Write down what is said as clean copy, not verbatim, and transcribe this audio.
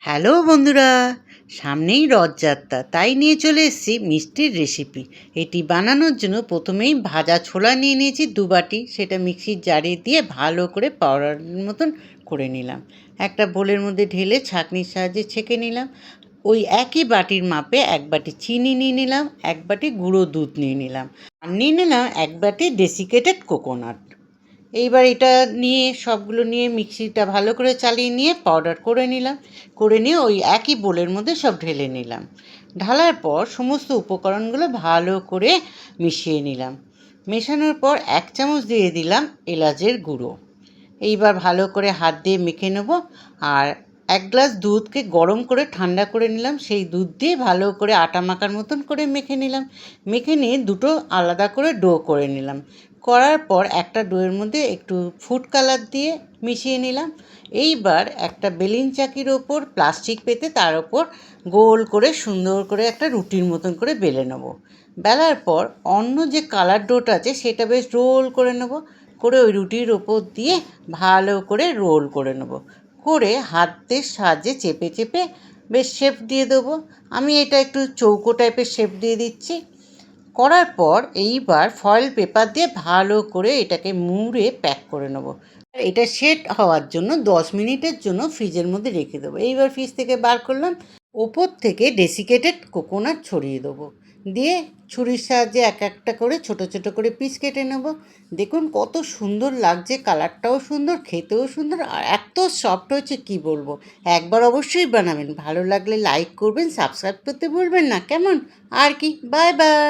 Hello বন্ধুরা, সামনেই রথযাত্রা, তাই নিয়ে চলে এসেছি মিষ্টির রেসিপি। এটি বানানোর জন্য প্রথমেই ভাজা ছোলা নিয়ে নিয়েছি 2 বাটি, সেটা মিক্সির জারে দিয়ে ভালো করে পাউডার মতন করে নিলাম। একটা বোলের মধ্যে ঢেলে ছাঁকনির সাহায্যে ছেঁকে নিলাম। ওই একই বাটির মাপে 1 বাটি চিনি নিয়ে নিলাম, 1 বাটি গুঁড়ো দুধ নিয়ে নিলাম, আর নিয়ে নিলাম 1 বাটি ডেসিকেটেড কোকোনাট। এইবার এটা নিয়ে সবগুলো নিয়ে মিক্সিটা ভালো করে চালিয়ে নিয়ে পাউডার করে নিলাম। করে নিয়ে ওই একই বোলের মধ্যে সব ঢেলে নিলাম। ঢালার পর সমস্ত উপকরণগুলো ভালো করে মিশিয়ে নিলাম। মেশানোর পর 1 চামচ দিয়ে দিলাম এলাচের গুঁড়ো। এইবার ভালো করে হাত দিয়ে মেখে নেব। আর 1 গ্লাস দুধকে গরম করে ঠান্ডা করে নিলাম, সেই দুধ দিয়ে ভালো করে আটা মাখার মতন করে মেখে নিলাম। মেখে নিয়ে দুটো আলাদা করে ডো করে নিলাম। করার পর একটা ডোয়ের মধ্যে একটু ফুড কালার দিয়ে মিশিয়ে নিলাম। এইবার একটা বেলিন চাকির ওপর প্লাস্টিক পেতে তার ওপর গোল করে সুন্দর করে একটা রুটির মতন করে বেলে নেব। বেলার পর অন্য যে কালার ডোটা আছে সেটা বেশ রোল করে নেব। করে ওই রুটির ওপর দিয়ে ভালো করে রোল করে নেব। করে হাতের সাহায্যে চেপে চেপে বেশ শেপ দিয়ে দেবো। আমি এটা একটু চৌকো টাইপের শেপ দিয়ে দিচ্ছি। করার পর এইবার ফয়েল পেপার দিয়ে ভালো করে এটাকে মুড়ে প্যাক করে নেব। এটা সেট হওয়ার জন্য 10 মিনিটের জন্য ফ্রিজের মধ্যে রেখে দেবো। এইবার ফ্রিজ থেকে বার করলাম। ওপর থেকে ডেসিকেটেড কোকোনাট ছড়িয়ে দেবো। দিয়ে ছুরির সাহায্যে এক একটা করে ছোট ছোট করে পিস কেটে নেব। দেখুন কত সুন্দর লাগছে, কালারটাও সুন্দর, খেতেও সুন্দর, আর এত সফট হয়েছে কি বলবো। একবার অবশ্যই বানাবেন। ভালো লাগলে লাইক করবেন, সাবস্ক্রাইব করতে ভুলবেন না, কেমন? আর কি, বাই বাই।